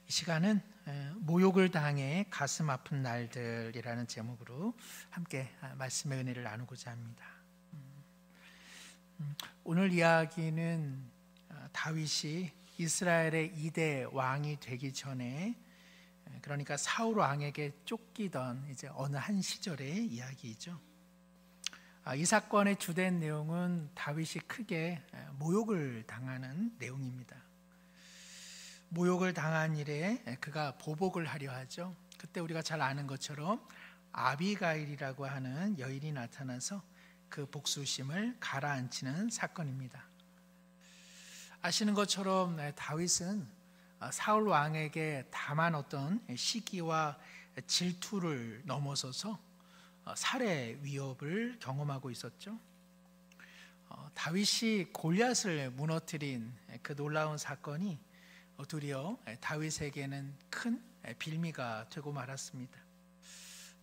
이 시간은 모욕을 당해 가슴 아픈 날들이라는 제목으로 함께 말씀의 은혜를 나누고자 합니다. 오늘 이야기는 다윗이 이스라엘의 2대 왕이 되기 전에, 그러니까 사울 왕에게 쫓기던 이제 어느 한 시절의 이야기이죠. 이 사건의 주된 내용은 다윗이 크게 모욕을 당하는 내용입니다. 모욕을 당한 일에 그가 보복을 하려 하죠. 그때 우리가 잘 아는 것처럼 아비가일이라고 하는 여인이 나타나서 그 복수심을 가라앉히는 사건입니다. 아시는 것처럼 다윗은 사울 왕에게 다만 어떤 시기와 질투를 넘어서서 살해 위협을 경험하고 있었죠. 다윗이 골리앗을 무너뜨린 그 놀라운 사건이 도리어 다윗에게는 큰 빌미가 되고 말았습니다.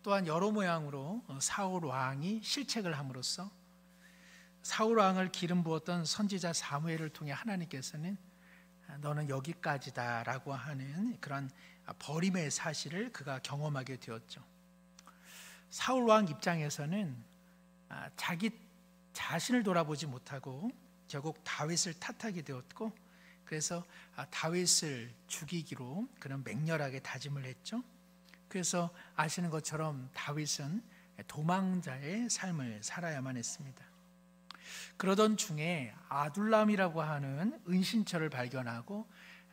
또한 여러 모양으로 사울 왕이 실책을 함으로써 사울 왕을 기름 부었던 선지자 사무엘을 통해 하나님께서는 너는 여기까지다 라고 하는 그런 버림의 사실을 그가 경험하게 되었죠. 사울 왕 입장에서는 자기 자신을 돌아보지 못하고 결국 다윗을 탓하게 되었고, 그래서 다윗을 죽이기로 그는 맹렬하게 다짐을 했죠. 그래서 아시는 것처럼 다윗은 도망자의 삶을 살아야만 했습니다. 그러던 중에 아둘람이라고 하는 은신처를 발견하고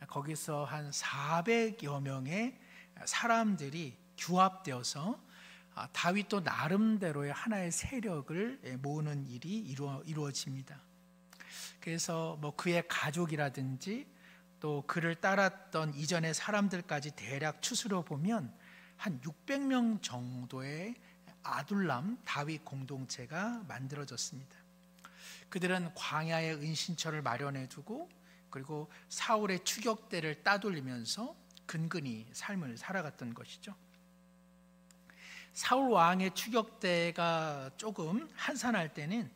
거기서 한 400여 명의 사람들이 규합되어서 다윗도 나름대로의 하나의 세력을 모으는 일이 이루어집니다. 그래서 그의 가족이라든지 또 그를 따랐던 이전의 사람들까지 대략 추스려 보면 한 600명 정도의 아둘람 다윗 공동체가 만들어졌습니다. 그들은 광야에 은신처를 마련해 두고 그리고 사울의 추격대를 따돌리면서 근근히 삶을 살아갔던 것이죠. 사울 왕의 추격대가 조금 한산할 때는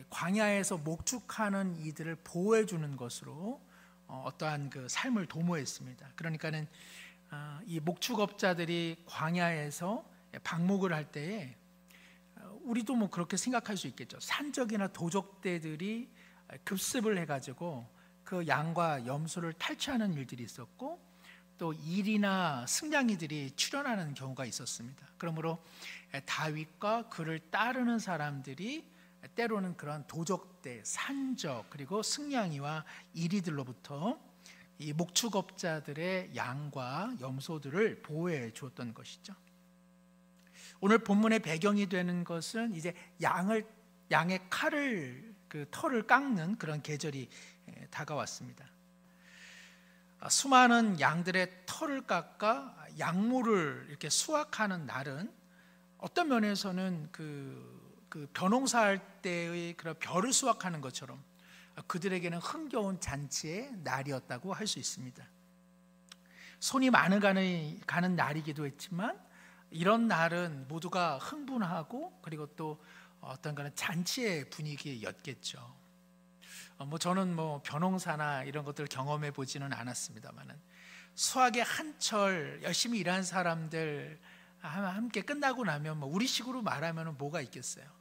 광야에서 목축하는 이들을 보호해 주는 것으로 어떠한 그 삶을 도모했습니다. 그러니까는 이 목축업자들이 광야에서 방목을 할 때에 우리도 그렇게 생각할 수 있겠죠. 산적이나 도적대들이 급습을 해가지고 그 양과 염소를 탈취하는 일들이 있었고, 또 일이나 승냥이들이 출현하는 경우가 있었습니다. 그러므로 다윗과 그를 따르는 사람들이 때로는 그런 도적대, 산적, 그리고 승냥이와 이리들로부터 이 목축업자들의 양과 염소들을 보호해 주었던 것이죠. 오늘 본문의 배경이 되는 것은 이제 양의 털을 깎는 그런 계절이 다가왔습니다. 수많은 양들의 털을 깎아 양모를 이렇게 수확하는 날은 어떤 면에서는 그 벼농사할 때의 그런 벼를 수확하는 것처럼 그들에게는 흥겨운 잔치의 날이었다고 할 수 있습니다. 손이 많이 가는 날이기도 했지만 이런 날은 모두가 흥분하고 그리고 또 어떤 그런 잔치의 분위기였겠죠. 저는 벼농사나 이런 것들을 경험해 보지는 않았습니다만은 수확의 한철 열심히 일한 사람들 함께 끝나고 나면 우리식으로 말하면 뭐가 있겠어요?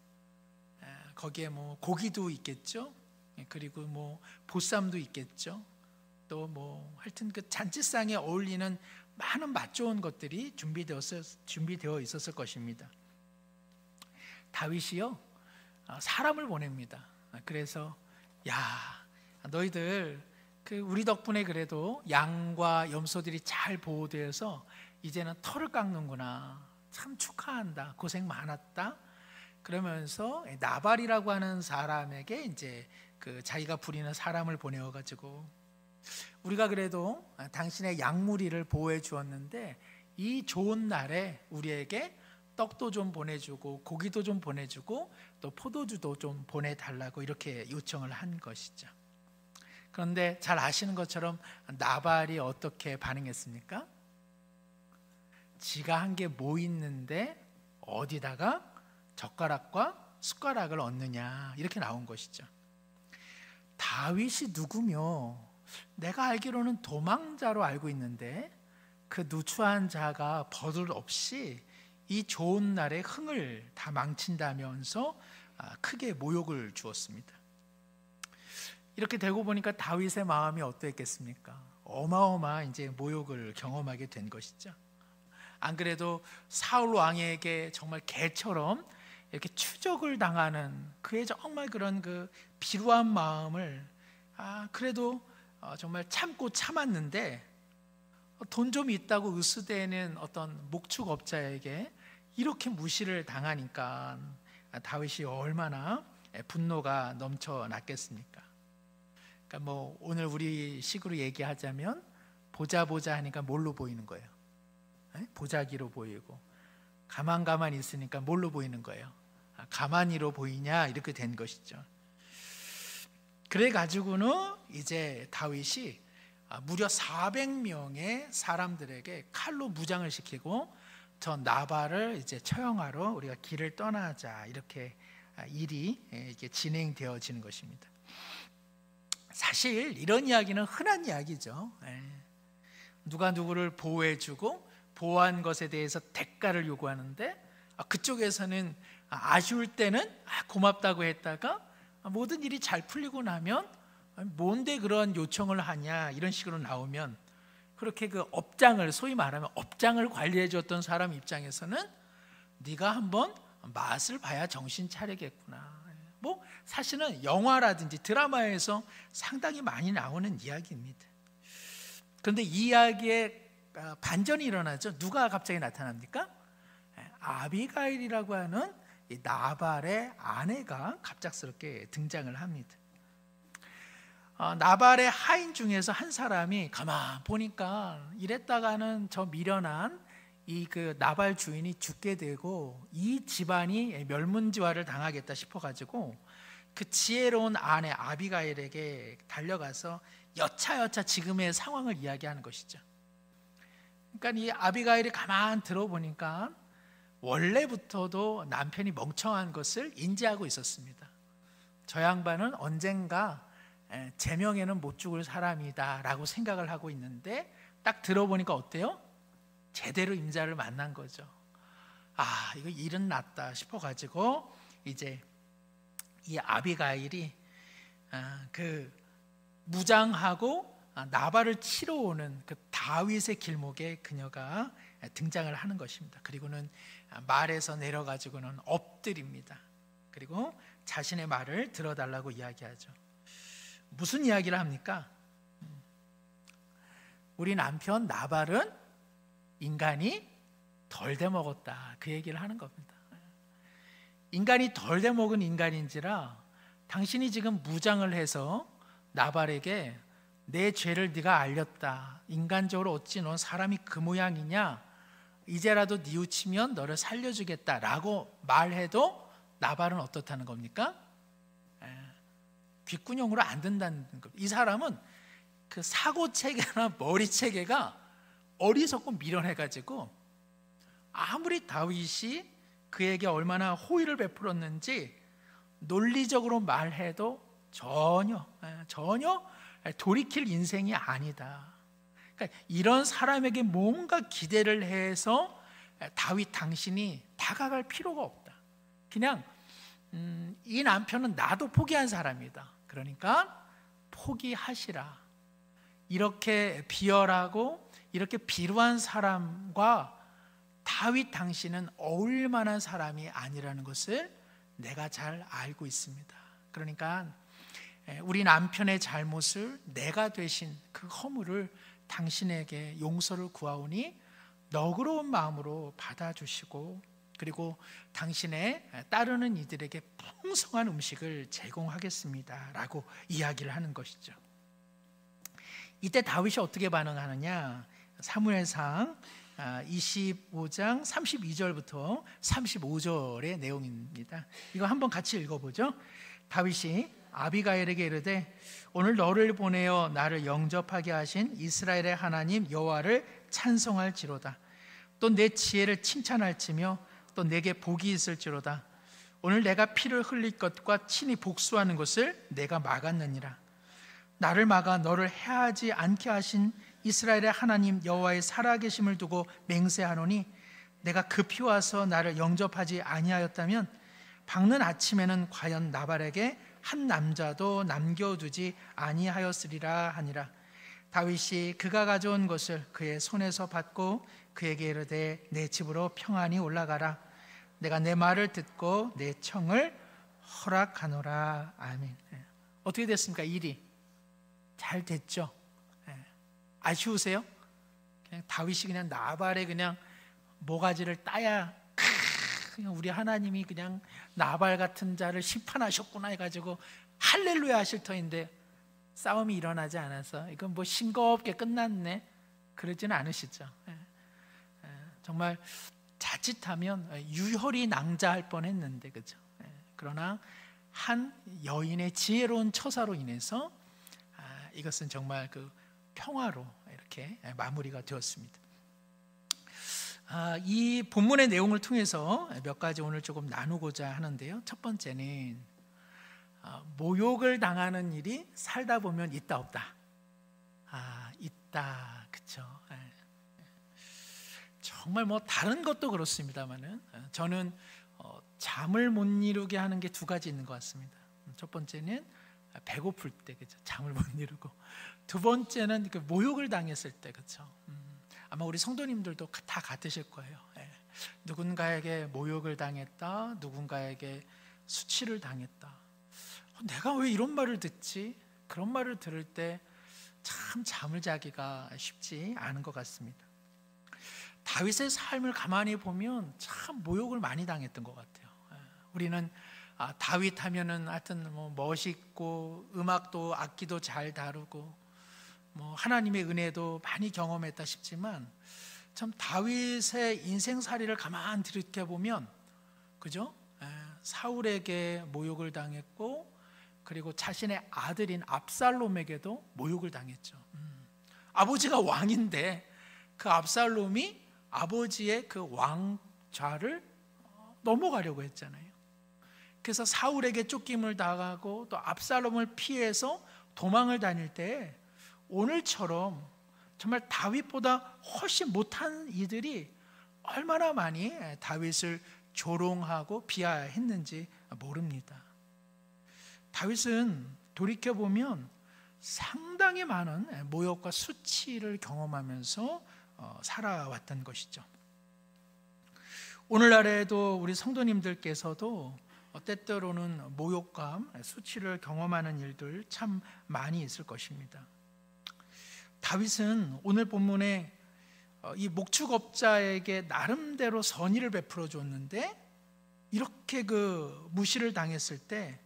거기에 고기도 있겠죠. 그리고 보쌈도 있겠죠. 또 하여튼 그 잔치상에 어울리는 많은 맛 좋은 것들이 준비되어 있었을 것입니다. 다윗이요 사람을 보냅니다. 그래서 너희들 우리 덕분에 그래도 양과 염소들이 잘 보호되어서 이제는 털을 깎는구나. 참 축하한다. 고생 많았다. 그러면서 나발이라고 하는 사람에게 이제 자기가 부리는 사람을 보내어 가지고 우리가 그래도 당신의 양무리를 보호해 주었는데 이 좋은 날에 우리에게 떡도 좀 보내주고 고기도 좀 보내주고 또 포도주도 좀 보내달라고 이렇게 요청을 한 것이죠. 그런데 잘 아시는 것처럼 나발이 어떻게 반응했습니까? 지가 한 게 뭐 있는데 어디다가 젓가락과 숟가락을 얹느냐, 이렇게 나온 것이죠. 다윗이 누구며 내가 알기로는 도망자로 알고 있는데 그 누추한 자가 버릇 없이 이 좋은 날의 흥을 다 망친다면서 크게 모욕을 주었습니다. 이렇게 되고 보니까 다윗의 마음이 어떠했겠습니까? 어마어마한 이제 모욕을 경험하게 된 것이죠. 안 그래도 사울 왕에게 정말 개처럼 이렇게 추적을 당하는 그의 정말 그런 그 비루한 마음을 그래도 정말 참고 참았는데 돈 좀 있다고 으스대는 어떤 목축업자에게 이렇게 무시를 당하니까 다윗이 얼마나 분노가 넘쳐났겠습니까? 그러니까 뭐 오늘 우리 식으로 얘기하자면 보자 하니까 뭘로 보이는 거예요? 보자기로 보이고 가만 있으니까 뭘로 보이는 거예요? 가만히로 보이냐 이렇게 된 것이죠. 그래 가지고는 이제 다윗이 무려 400명의 사람들에게 칼로 무장을 시키고 저 나발을 이제 처형하러 우리가 길을 떠나자 이렇게 일이 이렇게 진행되어지는 것입니다. 사실 이런 이야기는 흔한 이야기죠. 누가 누구를 보호해주고 보호한 것에 대해서 대가를 요구하는데 그쪽에서는 아쉬울 때는 고맙다고 했다가 모든 일이 잘 풀리고 나면 뭔데 그런 요청을 하냐 이런 식으로 나오면 그렇게 그 업장을 소위 말하면 업장을 관리해 줬던 사람 입장에서는 네가 한번 맛을 봐야 정신 차리겠구나. 뭐 사실은 영화라든지 드라마에서 상당히 많이 나오는 이야기입니다. 그런데 이 이야기에 반전이 일어나죠. 누가 갑자기 나타납니까? 아비가일이라고 하는 이 나발의 아내가 갑작스럽게 등장을 합니다. 나발의 하인 중에서 한 사람이 가만 보니까 이랬다가는 저 미련한 이 그 나발 주인이 죽게 되고 이 집안이 멸문지화를 당하겠다 싶어가지고 그 지혜로운 아내 아비가일에게 달려가서 여차여차 지금의 상황을 이야기하는 것이죠. 그러니까 이 아비가일이 가만 들어보니까 원래부터도 남편이 멍청한 것을 인지하고 있었습니다. 저 양반은 언젠가 제명에는 못 죽을 사람이다 라고 생각을 하고 있는데 딱 들어보니까 어때요? 제대로 임자를 만난 거죠. 이거 일은 났다 싶어가지고 이제 이 아비가일이 그 무장하고 나발을 치러 오는 그 다윗의 길목에 그녀가 등장을 하는 것입니다. 그리고는 말에서 내려가지고는 엎드립니다. 그리고 자신의 말을 들어달라고 이야기하죠. 무슨 이야기를 합니까? 우리 남편 나발은 인간이 덜 돼먹었다 그 얘기를 하는 겁니다. 인간이 덜 돼먹은 인간인지라 당신이 지금 무장을 해서 나발에게 내 죄를 네가 알렸다. 인간적으로 어찌 넌 사람이 그 모양이냐? 이제라도 뉘우치면 너를 살려주겠다라고 말해도 나발은 어떻다는 겁니까? 귓구녕으로 안 된다는 겁니다. 이 사람은 그 사고체계나 머리체계가 어리석고 미련해가지고 아무리 다윗이 그에게 얼마나 호의를 베풀었는지 논리적으로 말해도 전혀 돌이킬 인생이 아니다. 그러니까 이런 사람에게 뭔가 기대를 해서 다윗 당신이 다가갈 필요가 없다. 그냥 이 남편은 나도 포기한 사람이다. 그러니까 포기하시라. 이렇게 비열하고 이렇게 비루한 사람과 다윗 당신은 어울릴 만한 사람이 아니라는 것을 내가 잘 알고 있습니다. 그러니까 우리 남편의 잘못을 내가 되신 그 허물을 당신에게 용서를 구하오니 너그러운 마음으로 받아주시고 그리고 당신의 따르는 이들에게 풍성한 음식을 제공하겠습니다 라고 이야기를 하는 것이죠. 이때 다윗이 어떻게 반응하느냐? 사무엘상 25장 32절부터 35절의 내용입니다. 이거 한번 같이 읽어보죠. 다윗이 아비가일에게 이르되 오늘 너를 보내어 나를 영접하게 하신 이스라엘의 하나님 여호와를 찬송할지로다. 또 내 지혜를 칭찬할지며 또 내게 복이 있을지로다. 오늘 내가 피를 흘릴 것과 친히 복수하는 것을 내가 막았느니라. 나를 막아 너를 해하지 않게 하신 이스라엘의 하나님 여호와의 살아계심을 두고 맹세하노니 내가 급히 와서 나를 영접하지 아니하였다면 밝는 아침에는 과연 나발에게 한 남자도 남겨두지 아니하였으리라 하니라. 다윗이 그가 가져온 것을 그의 손에서 받고 그에게 이르되 내 집으로 평안히 올라가라. 내가 내 말을 듣고 내 청을 허락하노라. 아멘. 어떻게 됐습니까? 일이 잘 됐죠? 아쉬우세요? 그냥 다윗이 그냥 나발의 그냥 모가지를 따야 그냥 우리 하나님이 그냥 나발 같은 자를 심판하셨구나 해가지고 할렐루야 하실 터인데 싸움이 일어나지 않아서 이건 뭐 싱겁게 끝났네 그러지는 않으시죠? 정말 자칫하면 유혈이 낭자할 뻔했는데 그죠? 그러나 한 여인의 지혜로운 처사로 인해서 이것은 정말 그 평화로 이렇게 마무리가 되었습니다. 이 본문의 내용을 통해서 몇 가지 오늘 조금 나누고자 하는데요. 첫 번째는 모욕을 당하는 일이 살다 보면 있다 없다. 있다, 그렇죠. 정말 뭐 다른 것도 그렇습니다만은 저는 잠을 못 이루게 하는 게 두 가지 있는 것 같습니다. 첫 번째는 배고플 때, 그죠? 잠을 못 이루고, 두 번째는 그 모욕을 당했을 때, 그렇죠. 아마 우리 성도님들도 다 같으실 거예요. 누군가에게 모욕을 당했다, 누군가에게 수치를 당했다. 내가 왜 이런 말을 듣지? 그런 말을 들을 때 참 잠을 자기가 쉽지 않은 것 같습니다. 다윗의 삶을 가만히 보면 참 모욕을 많이 당했던 것 같아요. 우리는 다윗 하면은 하여튼 뭐 멋있고 음악도 악기도 잘 다루고 뭐 하나님의 은혜도 많이 경험했다 싶지만 참 다윗의 인생살이를 가만 들이켜 보면 그죠? 사울에게 모욕을 당했고 그리고 자신의 아들인 압살롬에게도 모욕을 당했죠. 아버지가 왕인데 그 압살롬이 아버지의 그 왕좌를 넘어가려고 했잖아요. 그래서 사울에게 쫓김을 당하고 또 압살롬을 피해서 도망을 다닐 때 오늘처럼 정말 다윗보다 훨씬 못한 이들이 얼마나 많이 다윗을 조롱하고 비하했는지 모릅니다. 다윗은 돌이켜보면 상당히 많은 모욕과 수치를 경험하면서 살아왔던 것이죠. 오늘날에도 우리 성도님들께서도 때때로는 모욕과 수치를 경험하는 일들 참 많이 있을 것입니다. 다윗은 오늘 본문에 이 목축업자에게 나름대로 선의를 베풀어 줬는데 이렇게 그 무시를 당했을 때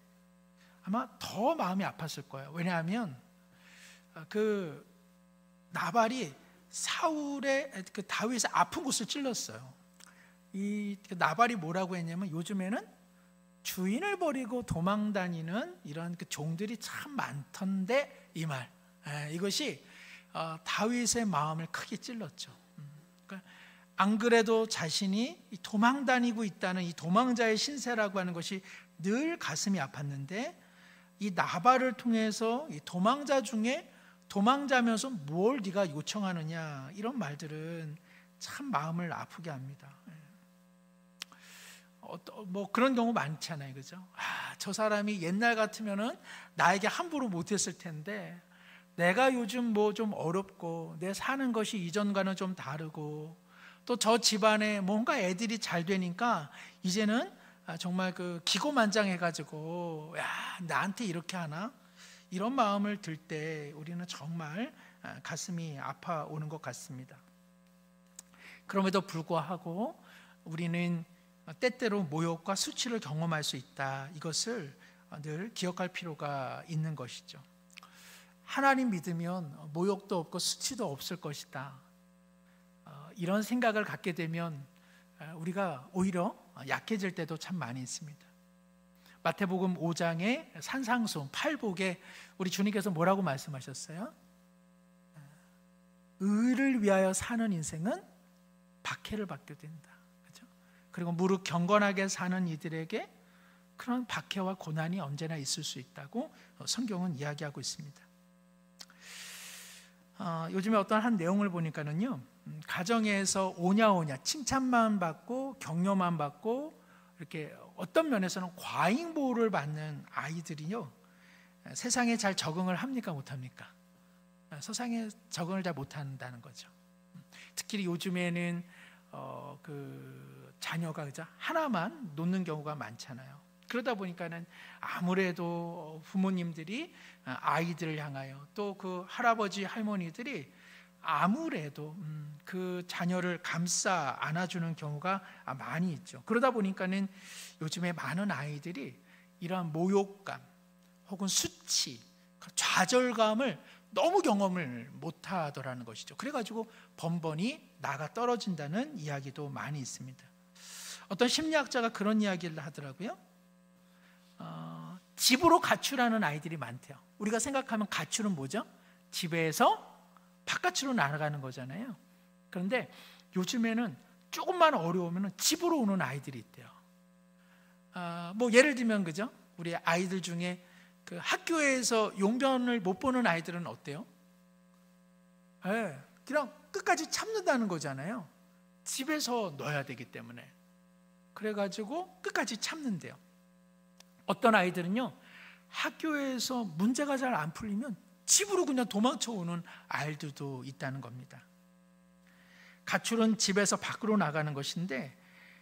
아마 더 마음이 아팠을 거예요. 왜냐하면 그 나발이 사울의 그 다윗의 아픈 곳을 찔렀어요. 이 나발이 뭐라고 했냐면 요즘에는 주인을 버리고 도망 다니는 이런 그 종들이 참 많던데 이 말. 이것이 다윗의 마음을 크게 찔렀죠. 그러니까 안 그래도 자신이 도망 다니고 있다는 이 도망자의 신세라고 하는 것이 늘 가슴이 아팠는데 이 나발을 통해서 이 도망자 중에 도망자면서 뭘 네가 요청하느냐 이런 말들은 참 마음을 아프게 합니다. 뭐 그런 경우 많잖아요, 그죠? 저 사람이 옛날 같으면은 나에게 함부로 못했을 텐데 내가 요즘 뭐 좀 어렵고 내 사는 것이 이전과는 좀 다르고 또 저 집안에 뭔가 애들이 잘 되니까 이제는 정말 그 기고만장해가지고 야 나한테 이렇게 하나 이런 마음을 들 때 우리는 정말 가슴이 아파오는 것 같습니다. 그럼에도 불구하고 우리는 때때로 모욕과 수치를 경험할 수 있다. 이것을 늘 기억할 필요가 있는 것이죠. 하나님 믿으면 모욕도 없고 수치도 없을 것이다. 이런 생각을 갖게 되면 우리가 오히려 약해질 때도 참 많이 있습니다. 마태복음 5장의 산상수 8복에 우리 주님께서 뭐라고 말씀하셨어요? 의를 위하여 사는 인생은 박해를 받게 된다. 그렇죠? 그리고 무릇 경건하게 사는 이들에게 그런 박해와 고난이 언제나 있을 수 있다고 성경은 이야기하고 있습니다. 요즘에 어떤 한 내용을 보니까는요, 가정에서 오냐오냐 칭찬만 받고 격려만 받고 이렇게 어떤 면에서는 과잉 보호를 받는 아이들이요, 세상에 잘 적응을 합니까 못합니까? 세상에 적응을 잘 못한다는 거죠. 특히 요즘에는 그 자녀가 그죠? 하나만 놓는 경우가 많잖아요. 그러다 보니까는 아무래도 부모님들이 아이들을 향하여 또 그 할아버지 할머니들이 아무래도 그 자녀를 감싸 안아주는 경우가 많이 있죠. 그러다 보니까는 요즘에 많은 아이들이 이러한 모욕감 혹은 수치, 좌절감을 너무 경험을 못하더라는 것이죠. 그래가지고 번번이 나가 떨어진다는 이야기도 많이 있습니다. 어떤 심리학자가 그런 이야기를 하더라고요. 집으로 가출하는 아이들이 많대요. 우리가 생각하면 가출은 뭐죠? 집에서 바깥으로 나가는 거잖아요. 그런데 요즘에는 조금만 어려우면 집으로 오는 아이들이 있대요. 뭐 예를 들면 그죠? 우리 아이들 중에 그 학교에서 용변을 못 보는 아이들은 어때요? 그냥 끝까지 참는다는 거잖아요. 집에서 넣어야 되기 때문에. 그래가지고 끝까지 참는데요. 어떤 아이들은요, 학교에서 문제가 잘 안 풀리면 집으로 그냥 도망쳐 오는 아이들도 있다는 겁니다. 가출은 집에서 밖으로 나가는 것인데,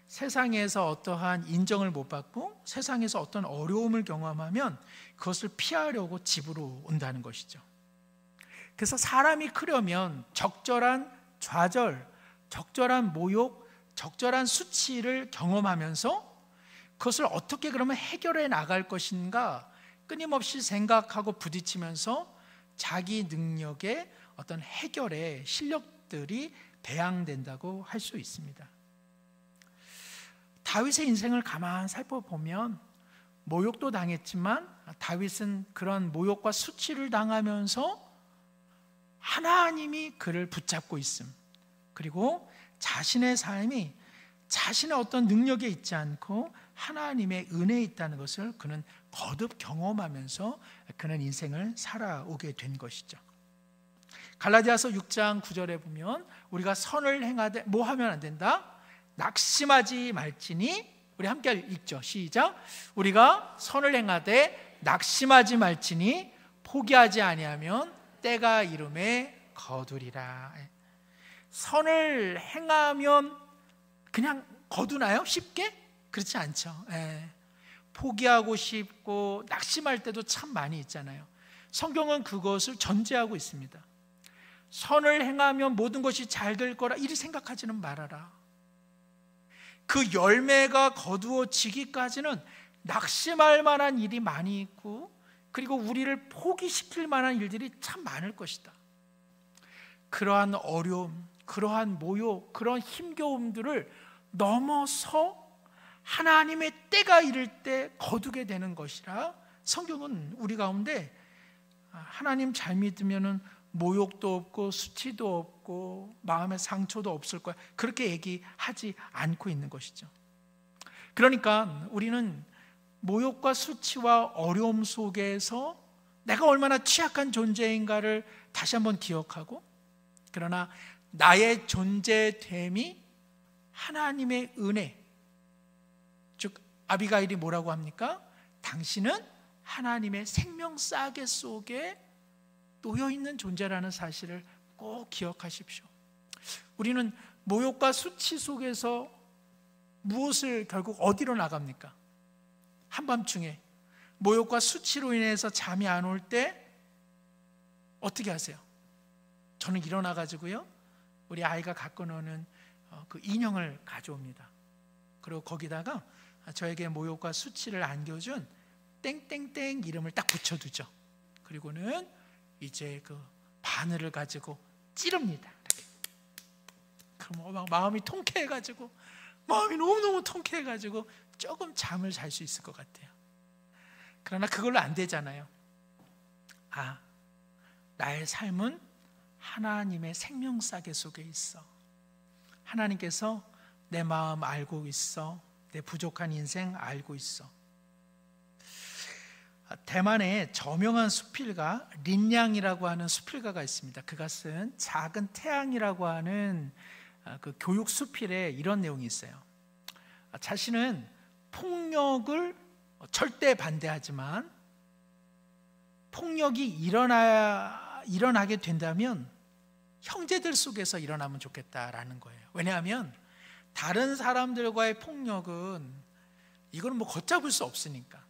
세상에서 어떠한 인정을 못 받고 세상에서 어떤 어려움을 경험하면 그것을 피하려고 집으로 온다는 것이죠. 그래서 사람이 크려면 적절한 좌절, 적절한 모욕, 적절한 수치를 경험하면서 그것을 어떻게 그러면 해결해 나갈 것인가 끊임없이 생각하고 부딪히면서 자기 능력의 어떤 해결의 실력들이 배양된다고 할 수 있습니다. 다윗의 인생을 가만 살펴보면 모욕도 당했지만 다윗은 그런 모욕과 수치를 당하면서 하나님이 그를 붙잡고 있음, 그리고 자신의 삶이 자신의 어떤 능력에 있지 않고 하나님의 은혜에 있다는 것을 그는 거듭 경험하면서 그는 인생을 살아오게 된 것이죠. 갈라디아서 6장 9절에 보면 우리가 선을 행하되 뭐 하면 안 된다? 낙심하지 말지니, 우리 함께 읽죠. 시작. 우리가 선을 행하되 낙심하지 말지니 포기하지 아니하면 때가 이름에 거두리라. 선을 행하면 그냥 거두나요? 쉽게? 그렇지 않죠. 포기하고 싶고 낙심할 때도 참 많이 있잖아요. 성경은 그것을 전제하고 있습니다. 선을 행하면 모든 것이 잘 될 거라 이리 생각하지는 말아라. 그 열매가 거두어지기까지는 낙심할 만한 일이 많이 있고, 그리고 우리를 포기시킬 만한 일들이 참 많을 것이다. 그러한 어려움, 그러한 모욕, 그러한 힘겨움들을 넘어서 하나님의 때가 이를 때 거두게 되는 것이라 성경은 우리 가운데 하나님 잘 믿으면은 모욕도 없고 수치도 없고 마음의 상처도 없을 거야, 그렇게 얘기하지 않고 있는 것이죠. 그러니까 우리는 모욕과 수치와 어려움 속에서 내가 얼마나 취약한 존재인가를 다시 한번 기억하고, 그러나 나의 존재됨이 하나님의 은혜, 즉 아비가일이 뭐라고 합니까? 당신은 하나님의 생명 싸개 속에 놓여있는 존재라는 사실을 꼭 기억하십시오. 우리는 모욕과 수치 속에서 무엇을 결국 어디로 나갑니까? 한밤중에 모욕과 수치로 인해서 잠이 안 올 때 어떻게 하세요? 저는 일어나가지고요, 우리 아이가 갖고 노는 그 인형을 가져옵니다. 그리고 거기다가 저에게 모욕과 수치를 안겨준 땡땡땡 이름을 딱 붙여두죠. 그리고는 이제 그 바늘을 가지고 찌릅니다. 그럼 막 마음이 통쾌해가지고, 마음이 너무너무 통쾌해가지고 조금 잠을 잘 수 있을 것 같아요. 그러나 그걸로 안 되잖아요. 나의 삶은 하나님의 생명싸개 속에 있어. 하나님께서 내 마음 알고 있어. 내 부족한 인생 알고 있어. 대만에 저명한 수필가 린량이라고 하는 수필가가 있습니다. 그것은 작은 태양이라고 하는 그 교육 수필에 이런 내용이 있어요. 자신은 폭력을 절대 반대하지만 폭력이 일어나게 된다면 형제들 속에서 일어나면 좋겠다라는 거예요. 왜냐하면 다른 사람들과의 폭력은 이거는 뭐 걷잡을 수 없으니까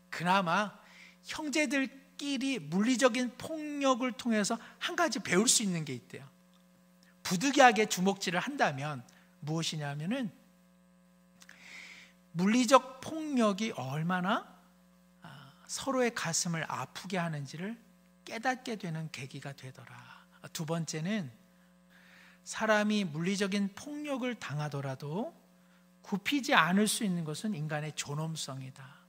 그나마 형제들끼리 물리적인 폭력을 통해서 한 가지 배울 수 있는 게 있대요. 부득이하게 주먹질을 한다면 무엇이냐면은 물리적 폭력이 얼마나 서로의 가슴을 아프게 하는지를 깨닫게 되는 계기가 되더라. 두 번째는 사람이 물리적인 폭력을 당하더라도 굽히지 않을 수 있는 것은 인간의 존엄성이다.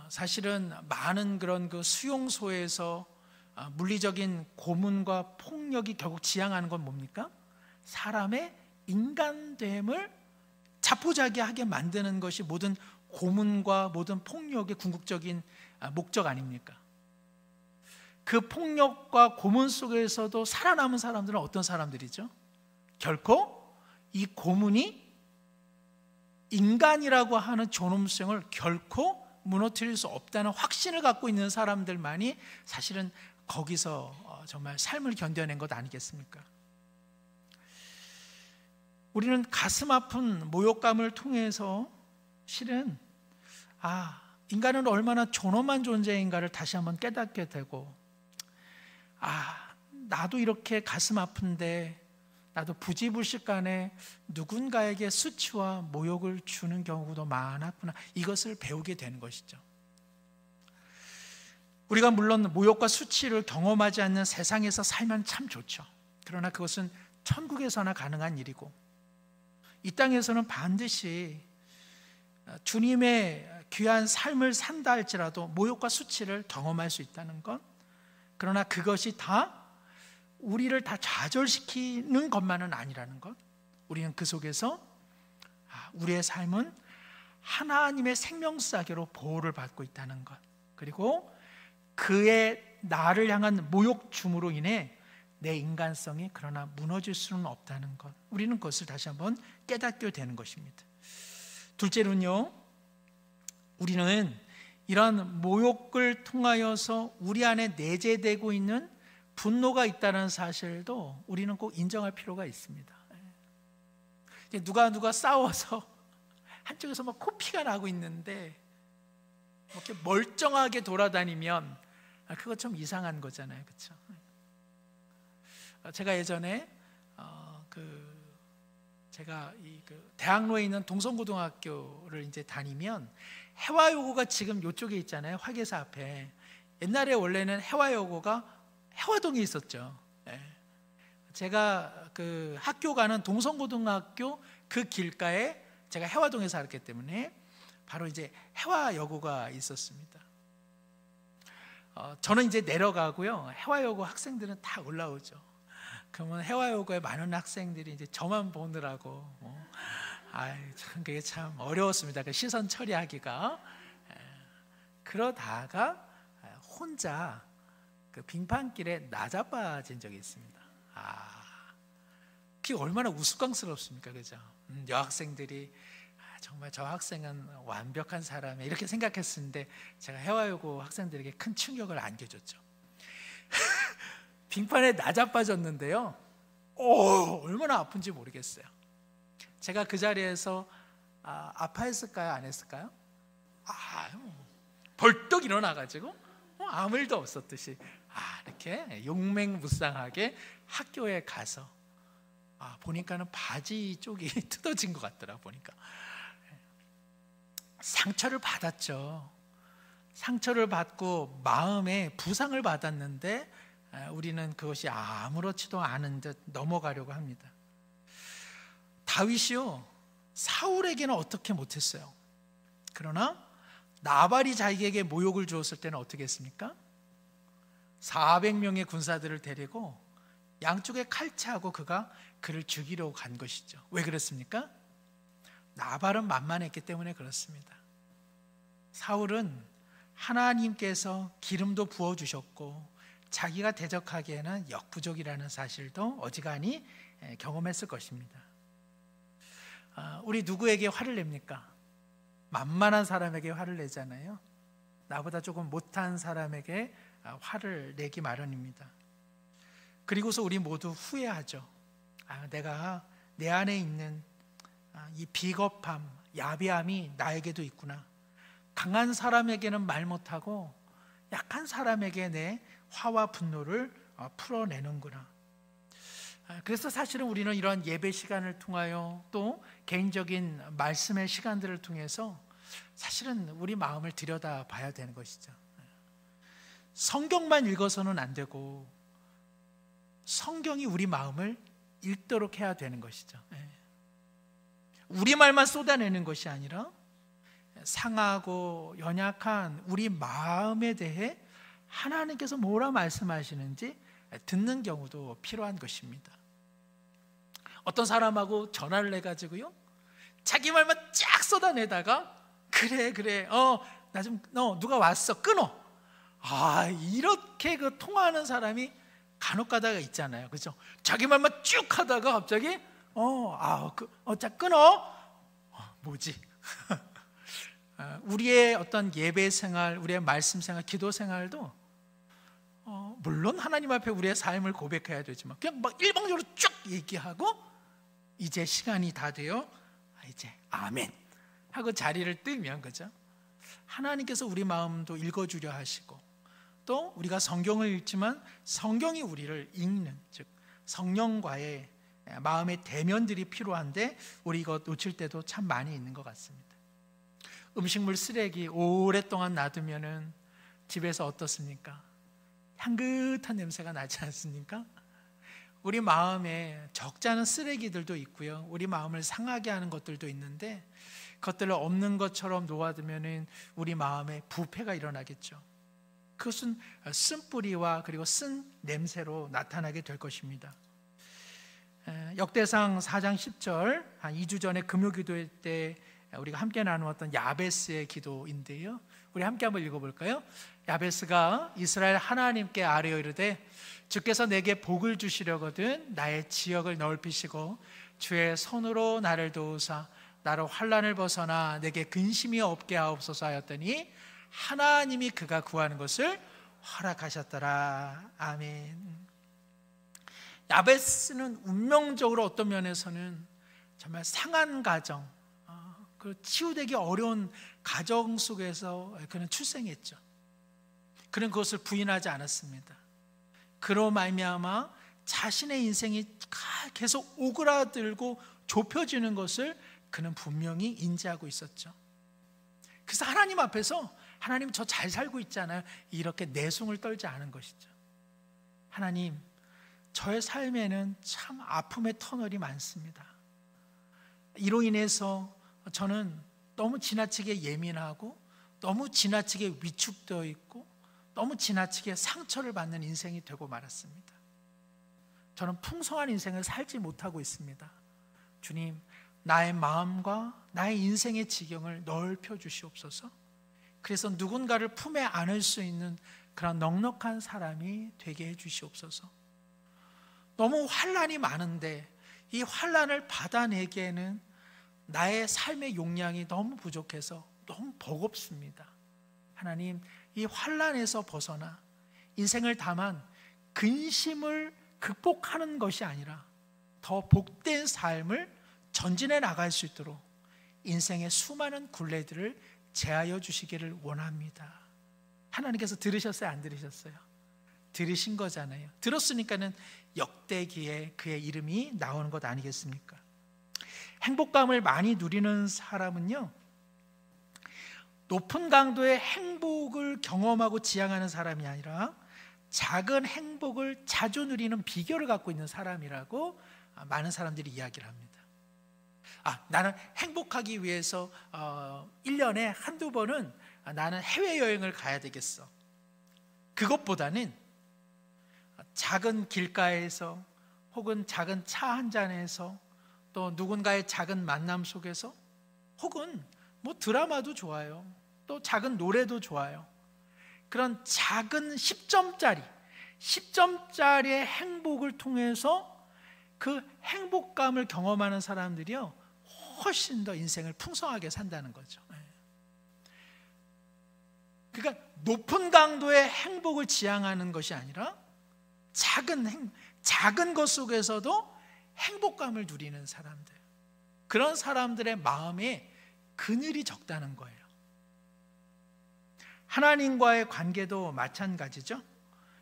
사실은 많은 그런 그 수용소에서 물리적인 고문과 폭력이 결국 지향하는 건 뭡니까? 사람의 인간됨을 자포자기하게 만드는 것이 모든 고문과 모든 폭력의 궁극적인 목적 아닙니까? 그 폭력과 고문 속에서도 살아남은 사람들은 어떤 사람들이죠? 결코 이 고문이 인간이라고 하는 존엄성을 결코 무너뜨릴 수 없다는 확신을 갖고 있는 사람들만이 사실은 거기서 정말 삶을 견뎌낸 것 아니겠습니까? 우리는 가슴 아픈 모욕감을 통해서 실은 인간은 얼마나 존엄한 존재인가를 다시 한번 깨닫게 되고 나도 이렇게 가슴 아픈데 나도 부지불식간에 누군가에게 수치와 모욕을 주는 경우도 많았구나, 이것을 배우게 되는 것이죠. 우리가 물론 모욕과 수치를 경험하지 않는 세상에서 살면 참 좋죠. 그러나 그것은 천국에서나 가능한 일이고 이 땅에서는 반드시 주님의 귀한 삶을 산다 할지라도 모욕과 수치를 경험할 수 있다는 것, 그러나 그것이 다 우리를 다 좌절시키는 것만은 아니라는 것, 우리는 그 속에서 우리의 삶은 하나님의 생명사계로 보호를 받고 있다는 것, 그리고 그의 나를 향한 모욕 줌으로 인해 내 인간성이 그러나 무너질 수는 없다는 것, 우리는 그것을 다시 한번 깨닫게 되는 것입니다. 둘째로는요, 우리는 이런 모욕을 통하여서 우리 안에 내재되고 있는 분노가 있다는 사실도 우리는 꼭 인정할 필요가 있습니다. 누가 싸워서 한쪽에서 막 코피가 나고 있는데 이렇게 멀쩡하게 돌아다니면 그거 좀 이상한 거잖아요, 그렇죠? 제가 예전에 제가 대학로에 있는 동성고등학교를 이제 다니면 해화여고가 지금 이쪽에 있잖아요, 화계사 앞에. 옛날에 원래는 해화여고가 해화동에 있었죠. 제가 그 학교 가는 동성고등학교 그 길가에 제가 해화동에 살았기 때문에 바로 이제 해화여고가 있었습니다. 저는 이제 내려가고요, 해화여고 학생들은 다 올라오죠. 그러면 해화여고에 많은 학생들이 이제 저만 보느라고 참 그게 참 어려웠습니다. 그 시선 처리하기가. 그러다가 혼자 그 빙판길에 나자빠진 적이 있습니다. 그게 얼마나 우스꽝스럽습니까, 그죠? 여학생들이 정말 저 학생은 완벽한 사람이야 이렇게 생각했었는데 제가 해화여고 학생들에게 큰 충격을 안겨줬죠. 빙판에 나자빠졌는데요, 얼마나 아픈지 모르겠어요. 제가 그 자리에서 아파했을까요, 안 했을까요? 벌떡 일어나가지고 아무 일도 없었듯이 이렇게 용맹무쌍하게 학교에 가서 보니까는 바지 쪽이 뜯어진 것 같더라. 보니까 상처를 받았죠. 상처를 받고 마음에 부상을 받았는데 우리는 그것이 아무렇지도 않은 듯 넘어가려고 합니다. 다윗이요, 사울에게는 어떻게 못했어요. 그러나 나발이 자기에게 모욕을 주었을 때는 어떻게 했습니까? 400명의 군사들을 데리고 양쪽에 칼치하고 그를 죽이려고 간 것이죠. 왜 그랬습니까? 나발은 만만했기 때문에 그렇습니다. 사울은 하나님께서 기름도 부어주셨고 자기가 대적하기에는 역부족이라는 사실도 어지간히 경험했을 것입니다. 우리 누구에게 화를 냅니까? 만만한 사람에게 화를 내잖아요. 나보다 조금 못한 사람에게 화를 내기 마련입니다. 그리고서 우리 모두 후회하죠. 내가 내 안에 있는 이 비겁함, 야비함이 나에게도 있구나. 강한 사람에게는 말 못하고 약한 사람에게 내 화와 분노를 풀어내는구나. 그래서 사실은 우리는 이런 예배 시간을 통하여 또 개인적인 말씀의 시간들을 통해서 사실은 우리 마음을 들여다봐야 되는 것이죠. 성경만 읽어서는 안 되고 성경이 우리 마음을 읽도록 해야 되는 것이죠. 우리 말만 쏟아내는 것이 아니라 상하고 연약한 우리 마음에 대해 하나님께서 뭐라 말씀하시는지 듣는 경우도 필요한 것입니다. 어떤 사람하고 전화를 해가지고요, 자기 말만 쫙 쏟아내다가 그래 나 좀 누가 왔어 끊어. 이렇게 그 통화하는 사람이 간혹 가다가 있잖아요. 그죠? 자기 말만 쭉 하다가 갑자기 자 끊어. 뭐지? 우리의 어떤 예배 생활, 우리의 말씀 생활, 기도 생활도 물론 하나님 앞에 우리의 삶을 고백해야 되지만 그냥 막 일방적으로 쭉 얘기하고 이제 시간이 다 되어 이제 아멘 하고 자리를 뜨면, 그죠? 하나님께서 우리 마음도 읽어주려 하시고 또 우리가 성경을 읽지만 성경이 우리를 읽는, 즉 성령과의 마음의 대면들이 필요한데 우리 이거 놓칠 때도 참 많이 있는 것 같습니다. 음식물 쓰레기 오랫동안 놔두면은 집에서 어떻습니까? 향긋한 냄새가 나지 않습니까? 우리 마음에 적지 않은 쓰레기들도 있고요, 우리 마음을 상하게 하는 것들도 있는데 그것들을 없는 것처럼 놓아두면은 우리 마음에 부패가 일어나겠죠. 그것은 쓴뿌리와 그리고 쓴 냄새로 나타나게 될 것입니다. 역대상 4장 10절, 한 2주 전에 금요기도 때 우리가 함께 나누었던 야베스의 기도인데요, 우리 함께 한번 읽어볼까요? 야베스가 이스라엘 하나님께 아뢰어 이르되 주께서 내게 복을 주시려거든 나의 지역을 넓히시고 주의 손으로 나를 도우사 나로 환난을 벗어나 내게 근심이 없게 하옵소서 하였더니 하나님이 그가 구하는 것을 허락하셨더라. 아멘. 야베스는 운명적으로 어떤 면에서는 정말 상한 가정, 그 치유되기 어려운 가정 속에서 그는 출생했죠. 그는 그것을 부인하지 않았습니다. 그로 말미암아 자신의 인생이 계속 오그라들고 좁혀지는 것을 그는 분명히 인지하고 있었죠. 그래서 하나님 앞에서 하나님 저 잘 살고 있잖아요 이렇게 내숭을 떨지 않은 것이죠. 하나님, 저의 삶에는 참 아픔의 터널이 많습니다. 이로 인해서 저는 너무 지나치게 예민하고 너무 지나치게 위축되어 있고 너무 지나치게 상처를 받는 인생이 되고 말았습니다. 저는 풍성한 인생을 살지 못하고 있습니다. 주님, 나의 마음과 나의 인생의 지경을 넓혀 주시옵소서. 그래서 누군가를 품에 안을 수 있는 그런 넉넉한 사람이 되게 해 주시옵소서. 너무 환난이 많은데 이 환난을 받아내기에는 나의 삶의 용량이 너무 부족해서 너무 버겁습니다. 하나님, 이 환난에서 벗어나 인생을 다만 근심을 극복하는 것이 아니라 더 복된 삶을 전진해 나갈 수 있도록 인생의 수많은 굴레들을 제하여 주시기를 원합니다. 하나님께서 들으셨어요? 안 들으셨어요? 들으신 거잖아요. 들었으니까는 역대기에 그의 이름이 나오는 것 아니겠습니까? 행복감을 많이 누리는 사람은요, 높은 강도의 행복을 경험하고 지향하는 사람이 아니라 작은 행복을 자주 누리는 비결을 갖고 있는 사람이라고 많은 사람들이 이야기를 합니다. 나는 행복하기 위해서 1년에 한두 번은 나는 해외여행을 가야 되겠어. 그것보다는 작은 길가에서 혹은 작은 차 한 잔에서 또 누군가의 작은 만남 속에서 혹은 뭐 드라마도 좋아요. 또 작은 노래도 좋아요. 그런 작은 10점짜리의 행복을 통해서 그 행복감을 경험하는 사람들이요, 훨씬 더 인생을 풍성하게 산다는 거죠. 그러니까 높은 강도의 행복을 지향하는 것이 아니라 작은 것 속에서도 행복감을 누리는 사람들, 그런 사람들의 마음에 그늘이 적다는 거예요. 하나님과의 관계도 마찬가지죠.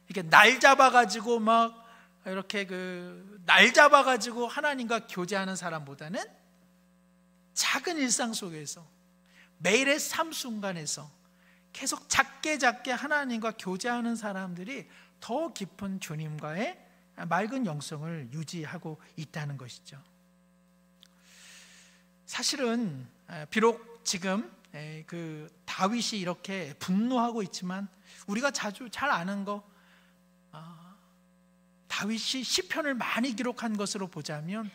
이렇게 날 잡아가지고 막 이렇게 날 잡아가지고 하나님과 교제하는 사람보다는 작은 일상 속에서 매일의 삶 순간에서 계속 작게 하나님과 교제하는 사람들이 더 깊은 주님과의 맑은 영성을 유지하고 있다는 것이죠. 사실은 비록 지금 다윗이 이렇게 분노하고 있지만 우리가 자주 잘 아는 거, 다윗이 시편을 많이 기록한 것으로 보자면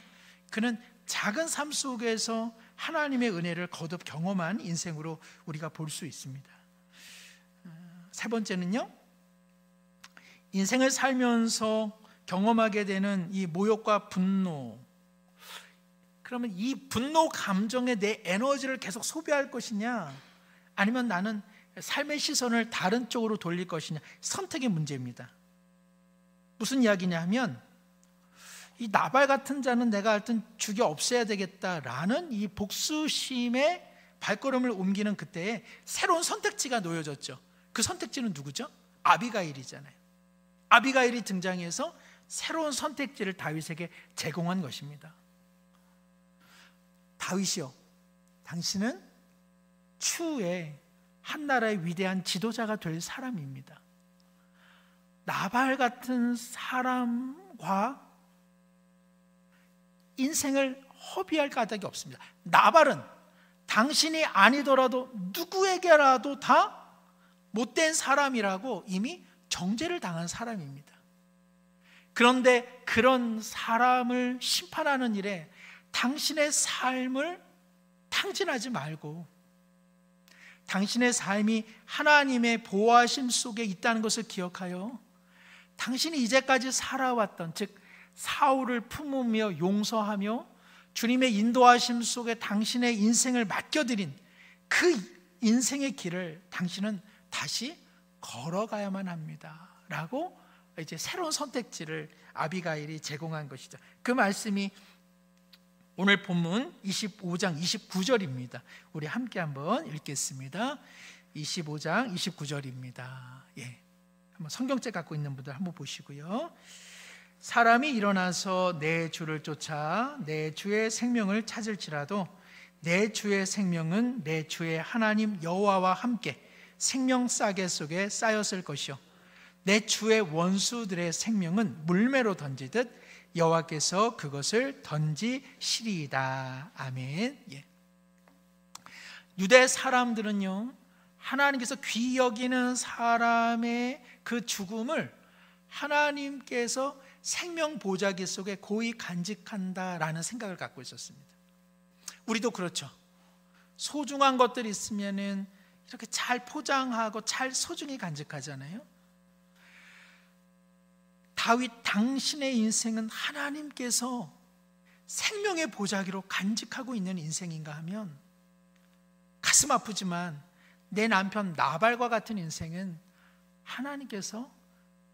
그는 작은 삶 속에서 하나님의 은혜를 거듭 경험한 인생으로 우리가 볼 수 있습니다. 세 번째는요, 인생을 살면서 경험하게 되는 이 모욕과 분노, 그러면 이 분노 감정에 내 에너지를 계속 소비할 것이냐, 아니면 나는 삶의 시선을 다른 쪽으로 돌릴 것이냐, 선택의 문제입니다. 무슨 이야기냐 하면, 이 나발 같은 자는 내가 하여튼 죽여 없애야 되겠다라는 이 복수심의 발걸음을 옮기는 그때에 새로운 선택지가 놓여졌죠. 그 선택지는 누구죠? 아비가일이잖아요. 아비가일이 등장해서 새로운 선택지를 다윗에게 제공한 것입니다. 다윗이요, 당신은 추후에 한 나라의 위대한 지도자가 될 사람입니다. 나발 같은 사람과 인생을 허비할 까닭이 없습니다. 나발은 당신이 아니더라도 누구에게라도 다 못된 사람이라고 이미 정죄를 당한 사람입니다. 그런데 그런 사람을 심판하는 일에 당신의 삶을 탕진하지 말고 당신의 삶이 하나님의 보호하심 속에 있다는 것을 기억하여 당신이 이제까지 살아왔던, 즉 사울을 품으며 용서하며 주님의 인도하심 속에 당신의 인생을 맡겨드린 그 인생의 길을 당신은 다시 걸어가야만 합니다 라고 이제 새로운 선택지를 아비가일이 제공한 것이죠. 그 말씀이 오늘 본문 25장 29절입니다. 우리 함께 한번 읽겠습니다. 25장 29절입니다. 한번 성경책 갖고 있는 분들 한번 보시고요. 사람이 일어나서 내 주를 쫓아 내 주의 생명을 찾을지라도 내 주의 생명은 내 주의 하나님 여호와와 함께 생명 싸개 속에 쌓였을 것이요 내 주의 원수들의 생명은 물매로 던지듯 여호와께서 그것을 던지시리이다. 아멘. 유대 사람들은요, 하나님께서 귀히 여기는 사람의 그 죽음을 하나님께서 생명 보좌기 속에 고이 간직한다라는 생각을 갖고 있었습니다. 우리도 그렇죠. 소중한 것들이 있으면은 이렇게 잘 포장하고 잘 소중히 간직하잖아요. 다윗 당신의 인생은 하나님께서 생명의 보자기로 간직하고 있는 인생인가 하면 가슴 아프지만 내 남편 나발과 같은 인생은 하나님께서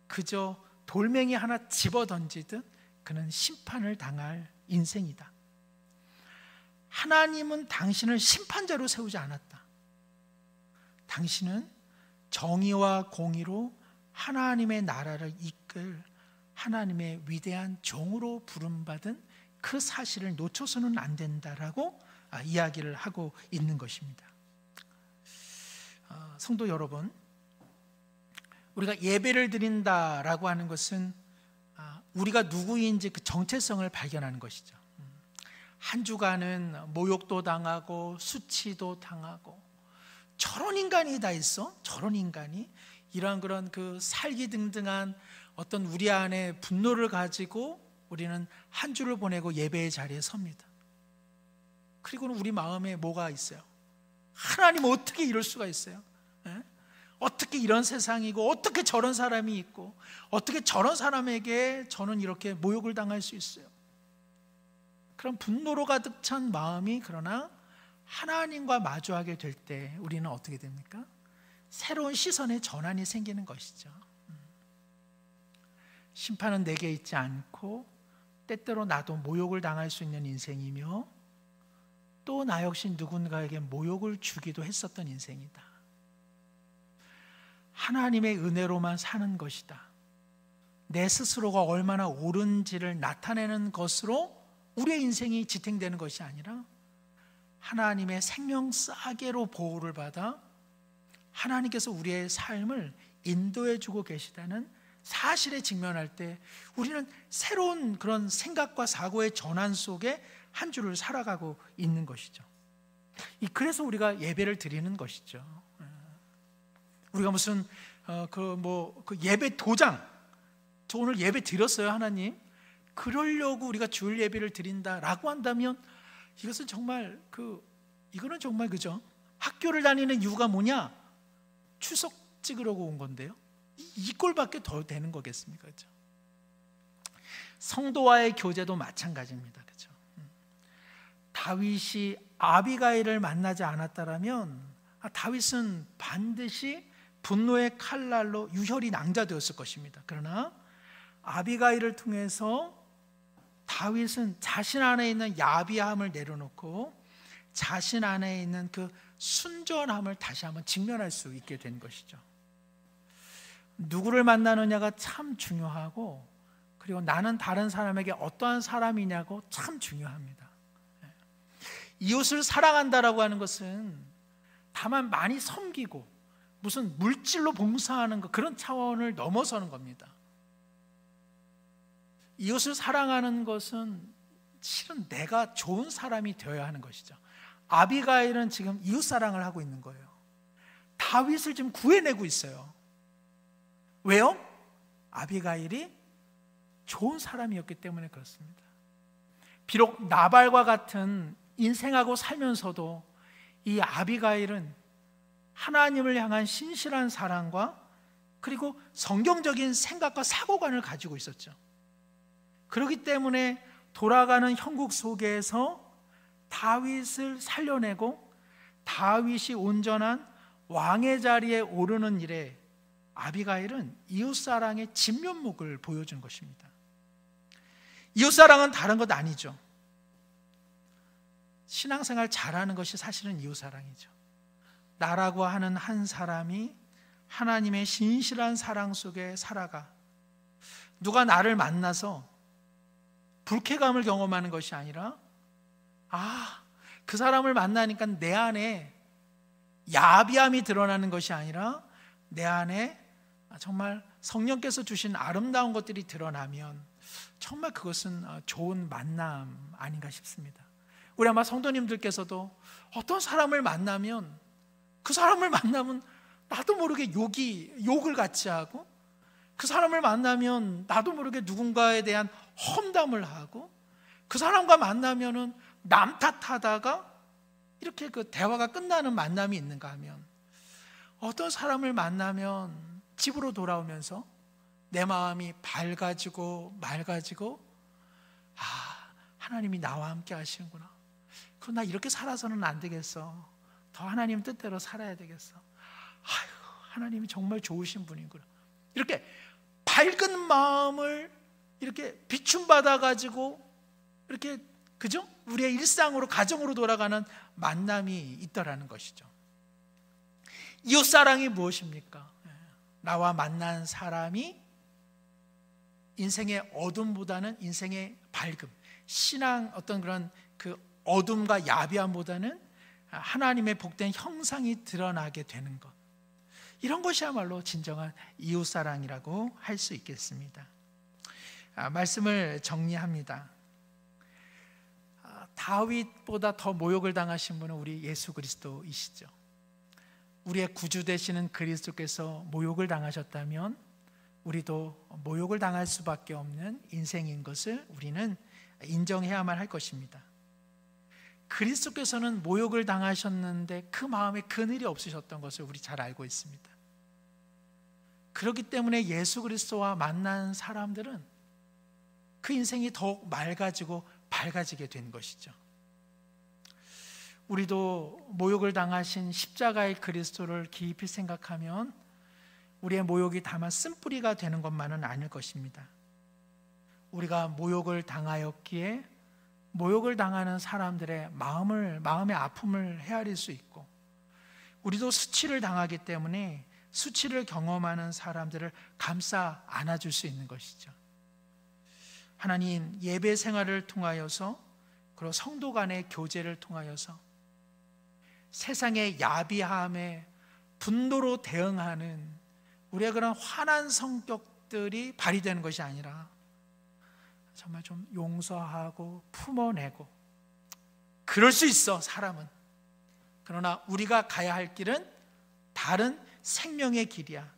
그저 돌멩이 하나 집어던지듯 그는 심판을 당할 인생이다. 하나님은 당신을 심판자로 세우지 않았다. 당신은 정의와 공의로 하나님의 나라를 이끌 하나님의 위대한 종으로 부름받은 그 사실을 놓쳐서는 안 된다라고 이야기를 하고 있는 것입니다. 성도 여러분, 우리가 예배를 드린다라고 하는 것은 우리가 누구인지 그 정체성을 발견하는 것이죠. 한 주간은 모욕도 당하고 수치도 당하고 저런 인간이 다 있어? 저런 인간이? 이런 그런 그 살기등등한 어떤 우리 안에 분노를 가지고 우리는 한 주를 보내고 예배의 자리에 섭니다. 그리고는 우리 마음에 뭐가 있어요? 하나님 어떻게 이럴 수가 있어요? 예? 어떻게 이런 세상이고 어떻게 저런 사람이 있고 어떻게 저런 사람에게 저는 이렇게 모욕을 당할 수 있어요? 그런 분노로 가득 찬 마음이, 그러나 하나님과 마주하게 될 때 우리는 어떻게 됩니까? 새로운 시선의 전환이 생기는 것이죠. 심판은 내게 있지 않고 때때로 나도 모욕을 당할 수 있는 인생이며 또 나 역시 누군가에게 모욕을 주기도 했었던 인생이다. 하나님의 은혜로만 사는 것이다. 내 스스로가 얼마나 옳은지를 나타내는 것으로 우리의 인생이 지탱되는 것이 아니라 하나님의 생명 싸개로 보호를 받아 하나님께서 우리의 삶을 인도해 주고 계시다는 사실에 직면할 때 우리는 새로운 그런 생각과 사고의 전환 속에 한 주를 살아가고 있는 것이죠. 그래서 우리가 예배를 드리는 것이죠. 우리가 무슨 그 예배 도장, 저 오늘 예배 드렸어요 하나님, 그러려고 우리가 주일 예배를 드린다라고 한다면 이것은 정말 이거는 정말 그죠? 학교를 다니는 이유가 뭐냐? 추석 찍으려고 온 건데요. 이 꼴밖에 더 되는 거겠습니까? 그죠? 성도와의 교제도 마찬가지입니다. 그죠? 다윗이 아비가일을 만나지 않았다라면 다윗은 반드시 분노의 칼날로 유혈이 낭자되었을 것입니다. 그러나 아비가일을 통해서 다윗은 자신 안에 있는 야비함을 내려놓고 자신 안에 있는 그 순전함을 다시 한번 직면할 수 있게 된 것이죠. 누구를 만나느냐가 참 중요하고, 그리고 나는 다른 사람에게 어떠한 사람이냐고 참 중요합니다. 이웃을 사랑한다라고 하는 것은 다만 많이 섬기고 무슨 물질로 봉사하는 것, 그런 차원을 넘어서는 겁니다. 이웃을 사랑하는 것은 실은 내가 좋은 사람이 되어야 하는 것이죠. 아비가일은 지금 이웃 사랑을 하고 있는 거예요. 다윗을 지금 구해내고 있어요. 왜요? 아비가일이 좋은 사람이었기 때문에 그렇습니다. 비록 나발과 같은 인생하고 살면서도 이 아비가일은 하나님을 향한 신실한 사랑과 그리고 성경적인 생각과 사고관을 가지고 있었죠. 그렇기 때문에 돌아가는 형국 속에서 다윗을 살려내고 다윗이 온전한 왕의 자리에 오르는 일에 아비가일은 이웃사랑의 진면목을 보여준 것입니다. 이웃사랑은 다른 것 아니죠. 신앙생활 잘하는 것이 사실은 이웃사랑이죠. 나라고 하는 한 사람이 하나님의 신실한 사랑 속에 살아가 누가 나를 만나서 불쾌감을 경험하는 것이 아니라 그 사람을 만나니까 내 안에 야비함이 드러나는 것이 아니라 내 안에 정말 성령께서 주신 아름다운 것들이 드러나면 정말 그것은 좋은 만남 아닌가 싶습니다. 우리 아마 성도님들께서도 어떤 사람을 만나면 그 사람을 만나면 나도 모르게 욕을 같이 하고 그 사람을 만나면 나도 모르게 누군가에 대한 험담을 하고 그 사람과 만나면은 남 탓하다가 이렇게 그 대화가 끝나는 만남이 있는가 하면 어떤 사람을 만나면 집으로 돌아오면서 내 마음이 밝아지고 맑아지고 하나님이 나와 함께 하시는구나. 그럼 나 이렇게 살아서는 안 되겠어. 더 하나님 뜻대로 살아야 되겠어. 하나님이 정말 좋으신 분이구나. 이렇게 밝은 마음을 이렇게 비춤받아 가지고 이렇게 그죠? 우리의 일상으로 가정으로 돌아가는 만남이 있더라는 것이죠. 이웃사랑이 무엇입니까? 나와 만난 사람이 인생의 어둠보다는 인생의 밝음, 신앙 어떤 그런 그 어둠과 야비함보다는 하나님의 복된 형상이 드러나게 되는 것, 이런 것이야말로 진정한 이웃사랑이라고 할 수 있겠습니다. 말씀을 정리합니다. 다윗보다 더 모욕을 당하신 분은 우리 예수 그리스도이시죠. 우리의 구주 되시는 그리스도께서 모욕을 당하셨다면 우리도 모욕을 당할 수밖에 없는 인생인 것을 우리는 인정해야만 할 것입니다. 그리스도께서는 모욕을 당하셨는데 그 마음에 그늘이 없으셨던 것을 우리 잘 알고 있습니다. 그렇기 때문에 예수 그리스도와 만난 사람들은 그 인생이 더욱 맑아지고 밝아지게 된 것이죠. 우리도 모욕을 당하신 십자가의 그리스도를 깊이 생각하면 우리의 모욕이 다만 쓴뿌리가 되는 것만은 아닐 것입니다. 우리가 모욕을 당하였기에 모욕을 당하는 사람들의 마음의 아픔을 헤아릴 수 있고, 우리도 수치를 당하기 때문에 수치를 경험하는 사람들을 감싸 안아줄 수 있는 것이죠. 하나님, 예배 생활을 통하여서, 그리고 성도 간의 교제를 통하여서 세상의 야비함에 분노로 대응하는 우리의 그런 환한 성격들이 발휘되는 것이 아니라 정말 좀 용서하고 품어내고, 그럴 수 있어 사람은. 그러나 우리가 가야 할 길은 다른 생명의 길이야.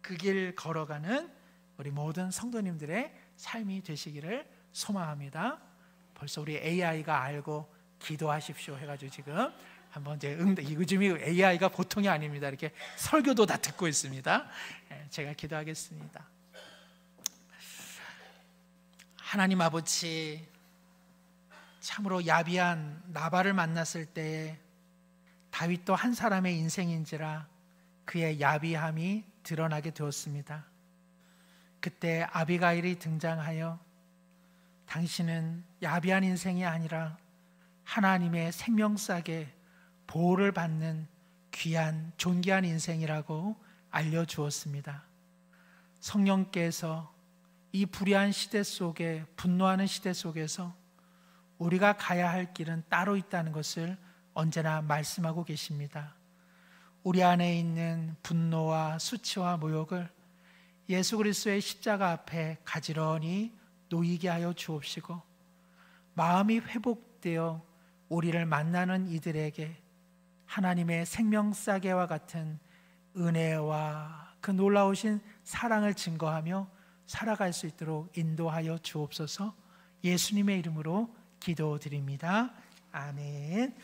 그 길 걸어가는 우리 모든 성도님들의 삶이 되시기를 소망합니다. 벌써 우리 AI가 알고 기도하십시오 해가지고 지금 한번 이제 요즘이 AI가 보통이 아닙니다. 이렇게 설교도 다 듣고 있습니다. 제가 기도하겠습니다. 하나님 아버지, 참으로 야비한 나발을 만났을 때에 다윗도 한 사람의 인생인지라 그의 야비함이 드러나게 되었습니다. 그때 아비가일이 등장하여 당신은 야비한 인생이 아니라 하나님의 생명싸게 보호를 받는 귀한 존귀한 인생이라고 알려주었습니다. 성령께서 이 불의한 시대 속에, 분노하는 시대 속에서 우리가 가야 할 길은 따로 있다는 것을 언제나 말씀하고 계십니다. 우리 안에 있는 분노와 수치와 모욕을 예수 그리스도의 십자가 앞에 가지런히 놓이게 하여 주옵시고, 마음이 회복되어 우리를 만나는 이들에게 하나님의 생명싸개와 같은 은혜와 그 놀라우신 사랑을 증거하며 살아갈 수 있도록 인도하여 주옵소서. 예수님의 이름으로 기도드립니다. 아멘.